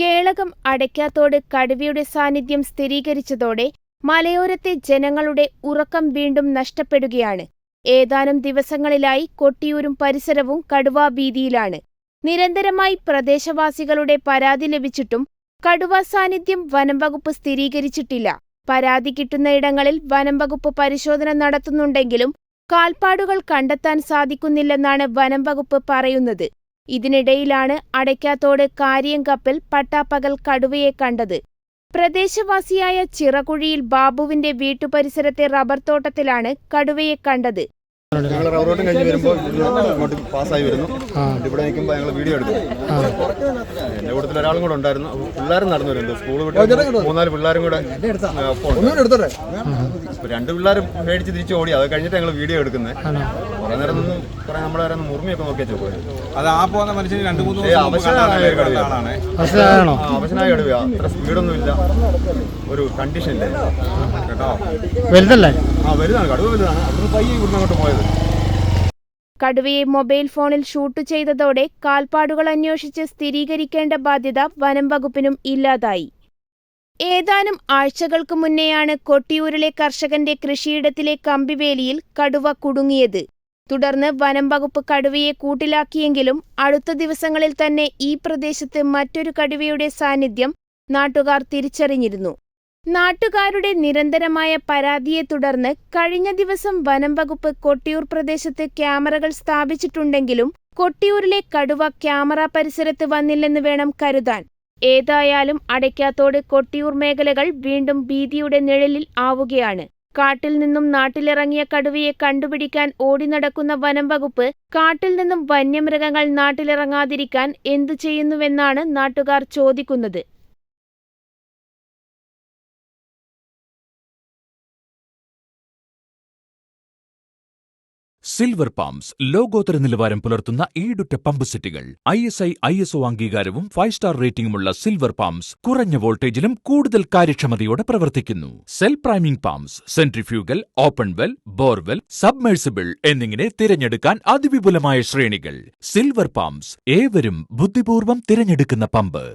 കേളകം അടയ്ക്കാത്തോട് കടുവയുടെ സാന്നിധ്യം സ്ഥിരീകരിച്ചതോടെ മലയോരത്തെ ജനങ്ങളുടെ ഉറക്കം വീണ്ടും നഷ്ടപ്പെടുകയാണ്. ഏതാനും ദിവസങ്ങളിലായി കൊട്ടിയൂരും പരിസരവും കടുവാഭീതിയിലാണ്. നിരന്തരമായി പ്രദേശവാസികളുടെ പരാതി ലഭിച്ചിട്ടും കടുവാ സാന്നിധ്യം വനംവകുപ്പ് സ്ഥിരീകരിച്ചിട്ടില്ല. പരാതി കിട്ടുന്നയിടങ്ങളിൽ വനംവകുപ്പ് പരിശോധന നടത്തുന്നുണ്ടെങ്കിലും കാൽപ്പാടുകൾ കണ്ടെത്താൻ സാധിക്കുന്നില്ലെന്നാണ് വനംവകുപ്പ് പറയുന്നത്. ഇതിനിടയിലാണ് അടയ്ക്കാത്തോട് കാര്യംകപ്പിൽ പട്ടാപ്പകൽ കടുവയെ കണ്ടത്. പ്രദേശവാസിയായ ചിറകുഴിയിൽ ബാബുവിന്റെ വീട്ടുപരിസരത്തെ റബ്ബർ തോട്ടത്തിലാണ് കടുവയെ കണ്ടത്. ഞങ്ങൾ റബ്ബറോട്ടം കഴിഞ്ഞ് വരുമ്പോൾ അങ്ങോട്ട് പാസ്സായി വരുന്നു. ഇവിടെ നിൽക്കുമ്പോൾ ഞങ്ങൾ വീഡിയോ എടുക്കും. എൻ്റെ കൂട്ടത്തിൽ ഒരാളും കൂടെ ഉണ്ടായിരുന്നു. പിള്ളേരും നടന്നു വരുന്നുണ്ട്. സ്കൂൾ വിട്ട് 3-4 പിള്ളേരും കൂടെ. രണ്ട് പിള്ളേരും മേടിച്ച് തിരിച്ച് ഓടി. അത് കഴിഞ്ഞിട്ട് ഞങ്ങൾ വീഡിയോ എടുക്കുന്നത്. കുറെ നേരം നിന്നും കുറെ നമ്മളെ മുറിമിയൊക്കെ നോക്കിയാൽ പോയി. അത് ആ പോകുന്ന മനുഷ്യന് 2-3 അവശനായ കടുവ. അത്ര സ്പീഡൊന്നും ഇല്ല. ഒരു കണ്ടീഷൻ ഇല്ല കേട്ടോ. വലുതല്ലേ? വലുതാണ്, കടുവ വലുതാണ്. അവിടുന്ന് പയ്യെ ഇവിടുന്ന് അങ്ങോട്ട് പോയത്. കടുവയെ മൊബൈൽ ഫോണിൽ ഷൂട്ട് ചെയ്തതോടെ കാൽപ്പാടുകൾ അന്വേഷിച്ച് സ്ഥിരീകരിക്കേണ്ട ബാധ്യത വനംവകുപ്പിനും ഇല്ലാതായി. ഏതാനും ആഴ്ചകൾക്ക് മുന്നെയാണ് കൊട്ടിയൂരിലെ കർഷകന്റെ കൃഷിയിടത്തിലെ കമ്പിവേലിയിൽ കടുവ കുടുങ്ങിയത്. തുടർന്ന് വനംവകുപ്പ് കടുവയെ കൂട്ടിലാക്കിയെങ്കിലും അടുത്ത ദിവസങ്ങളിൽ തന്നെ ഈ പ്രദേശത്ത് മറ്റൊരു കടുവയുടെ സാന്നിധ്യം നാട്ടുകാർ തിരിച്ചറിഞ്ഞിരുന്നു. നാട്ടുകാരുടെ നിരന്തരമായ പരാതിയെ തുടർന്ന് കഴിഞ്ഞ ദിവസം വനംവകുപ്പ് കൊട്ടിയൂർ പ്രദേശത്ത് ക്യാമറകൾ സ്ഥാപിച്ചിട്ടുണ്ടെങ്കിലും കൊട്ടിയൂരിലെ കടുവ ക്യാമറ പരിസരത്ത് വന്നില്ലെന്ന് വേണം കരുതാൻ. ഏതായാലും അടയ്ക്കാത്തോട് കൊട്ടിയൂർ മേഖലകൾ വീണ്ടും ഭീതിയുടെ നിഴലിൽ ആവുകയാണ്. കാട്ടിൽ നിന്നും നാട്ടിലിറങ്ങിയ കടുവയെ കണ്ടുപിടിക്കാൻ ഓടി നടക്കുന്ന വനംവകുപ്പ് കാട്ടിൽ നിന്നും വന്യമൃഗങ്ങൾ നാട്ടിലിറങ്ങാതിരിക്കാൻ എന്തു ചെയ്യുന്നുവെന്നാണ് നാട്ടുകാർ ചോദിക്കുന്നത്. സിൽവർ പമ്പ്സ് ലോകോത്തര നിലവാരം പുലർത്തുന്ന ഈടുറ്റ പമ്പ് സെറ്റുകൾ. ISI ISO അംഗീകാരവും 5 സ്റ്റാർ റേറ്റിംഗുമുള്ള സിൽവർ പമ്പ്സ് കുറഞ്ഞ വോൾട്ടേജിലും കൂടുതൽ കാര്യക്ഷമതയോടെ പ്രവർത്തിക്കുന്നു. Cell priming pumps, centrifugal, open well, borewell, submersible എന്നിങ്ങനെ തിരഞ്ഞെടുക്കാൻ അതിവിപുലമായ ശ്രേണികൾ. സിൽവർ പമ്പ്സ്, ഏവരും ബുദ്ധിപൂർവ്വം തിരഞ്ഞെടുക്കുന്ന പമ്പ്.